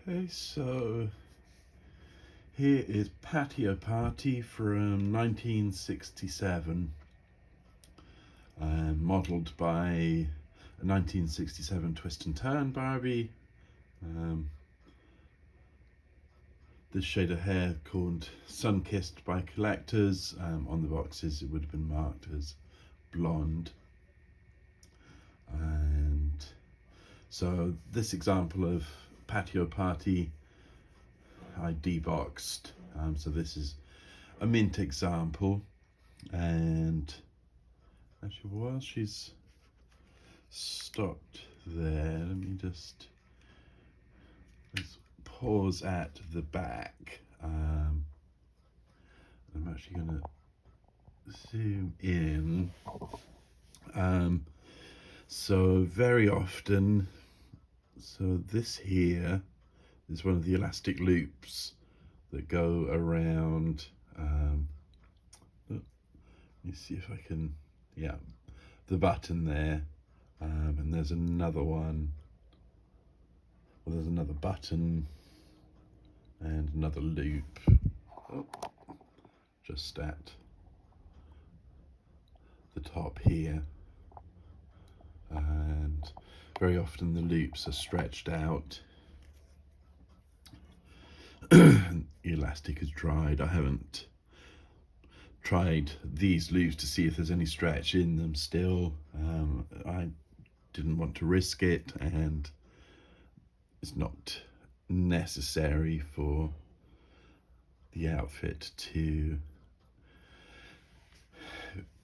Okay, so here is Patio Party from 1967, modelled by a 1967 Twist and Turn Barbie. This shade of hair called Sun-Kissed by collectors. On the boxes it would have been marked as blonde. And so this example of Patio Party I deboxed. So this is a mint example, and actually while she's stopped there, let me just let's pause at the back. I'm actually going to zoom in. So very often, so this here is one of the elastic loops that go around. Let me see if I can, yeah, the button there, and there's another one. Well, there's another button and another loop. Oh, just at the top here, and very often the loops are stretched out. The elastic is dried. I haven't tried these loops to see if there's any stretch in them still. I didn't want to risk it, and it's not necessary for the outfit to,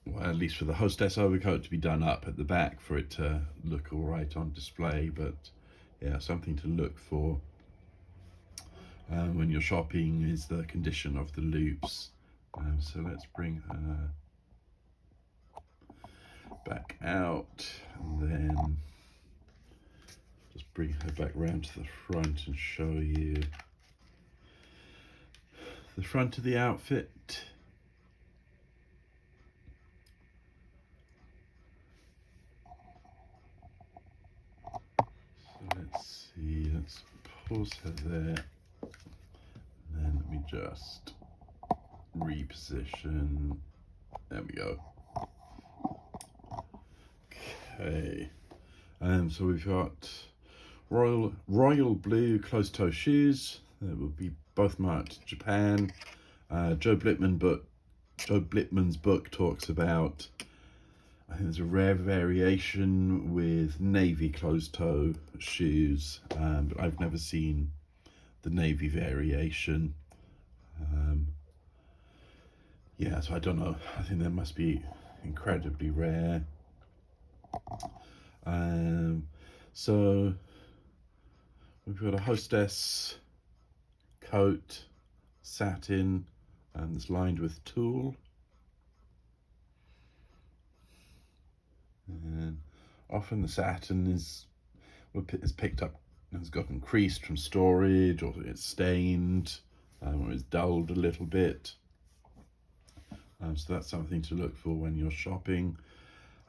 well, at least for the hostess overcoat to be done up at the back for it to look all right on display. But yeah, something to look for when you're shopping is the condition of the loops. So let's bring her back out, and then just bring her back round to the front and show you the front of the outfit. So let's see, let's pause her there, and then let me just reposition. There we go. Okay, so we've got royal blue closed-toe shoes that will be both marked Japan. Joe Blitman's book talks about, I think there's a rare variation with navy closed-toe shoes, but I've never seen the navy variation. Yeah, so I don't know. I think that must be incredibly rare. So we've got a hostess coat, satin, and it's lined with tulle. And often the satin is picked up, has gotten creased from storage, or it's stained, or it's dulled a little bit. So that's something to look for when you're shopping.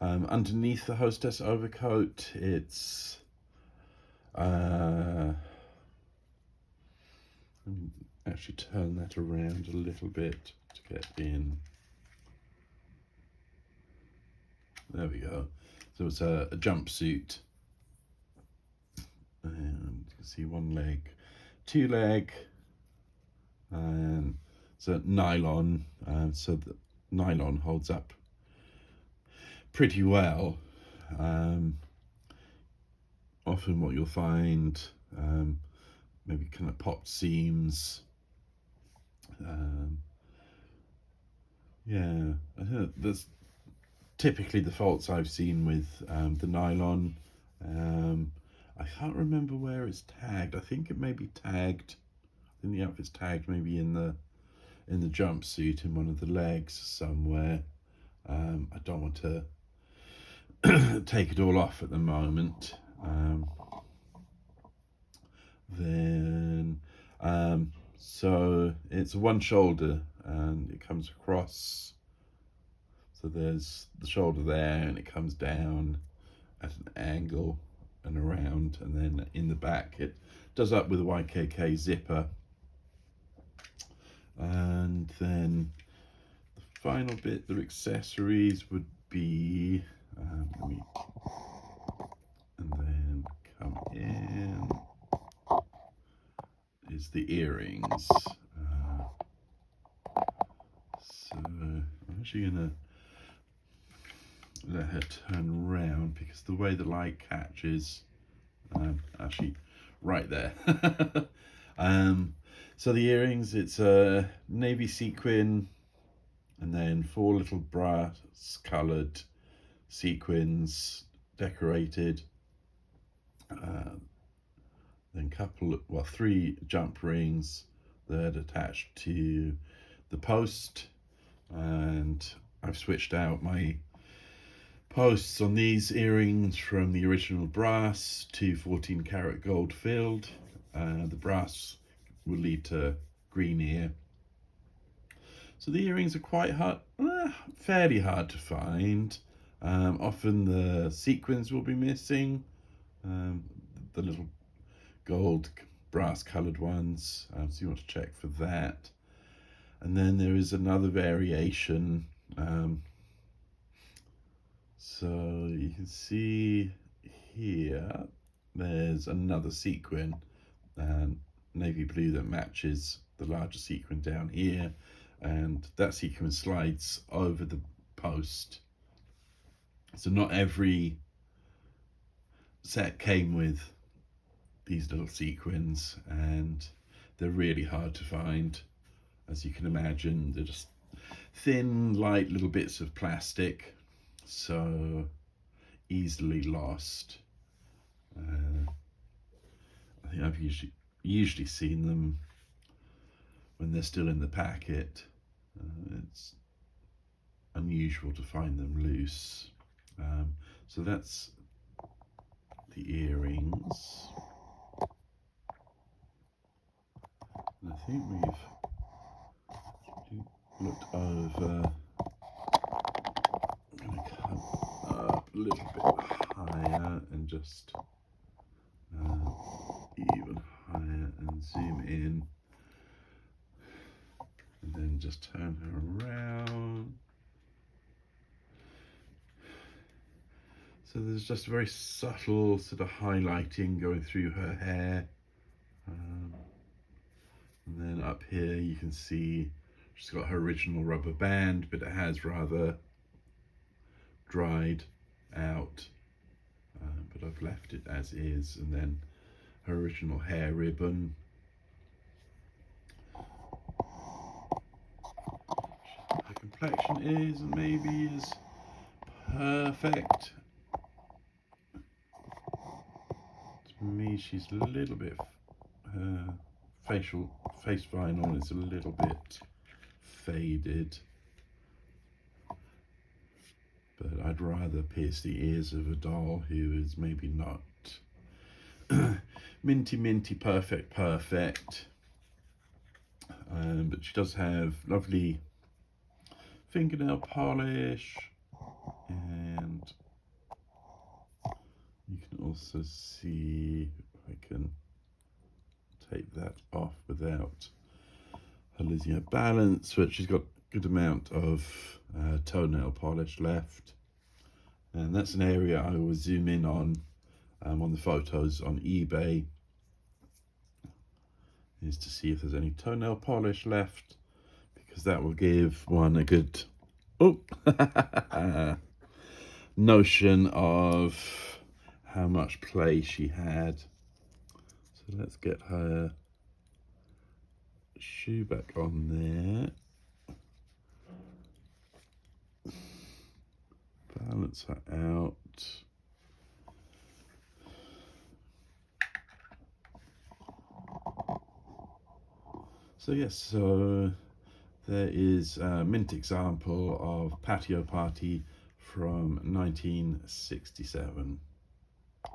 Underneath the hostess overcoat, it's let me actually turn that around a little bit to get in. There we go. So it's a jumpsuit, and you can see one leg, two leg, and so nylon, so the nylon holds up pretty well. Often what you'll find, maybe kind of popped seams. Yeah, I think that's typically the faults I've seen with the nylon. I can't remember where it's tagged. I think it may be tagged. I think the outfit's tagged maybe in the jumpsuit in one of the legs somewhere. I don't want to take it all off at the moment. So it's one shoulder, and it comes across. So there's the shoulder there, and it comes down at an angle and around, and then in the back it does up with a YKK zipper. And then the final bit of accessories would be, and then come in, is the earrings. So I'm actually gonna let her turn around because the way the light catches, actually right there. So the earrings, it's a navy sequin and then 4 little brass coloured sequins decorated, then 3 jump rings that attached to the post, and I've switched out my posts on these earrings from the original brass to 14 karat gold filled. The brass will lead to green ear. So the earrings are quite hard, fairly hard to find. Often the sequins will be missing, the little gold brass coloured ones, so you want to check for that. And then there is another variation. So you can see here, there's another sequin, navy blue, that matches the larger sequin down here, and that sequin slides over the post. So not every set came with these little sequins, and they're really hard to find. As you can imagine, they're just thin, light little bits of plastic, so easily lost. I think I've usually seen them when they're still in the packet. It's unusual to find them loose. So that's the earrings. And I think we've looked over. I'm going to come up a little bit higher and just even higher and zoom in, and then just turn her around. So there's just very subtle sort of highlighting going through her hair. And then up here you can see she's got her original rubber band, but it has rather dried out. But I've left it as is, and then her original hair ribbon. Her complexion isn't maybe as perfect. To me, she's a little bit, face vinyl is a little bit faded, but I'd rather pierce the ears of a doll who is maybe not minty perfect, but she does have lovely fingernail polish, and you can also see, if I can take that off without her losing her balance, but she's got a good amount of toenail polish left, and that's an area I will zoom in on the photos on eBay, is to see if there's any toenail polish left, because that will give one a good notion of how much play she had. So let's get her shoe back on there, balance her out. So yes, so there is a mint example of Patio Party from 1967.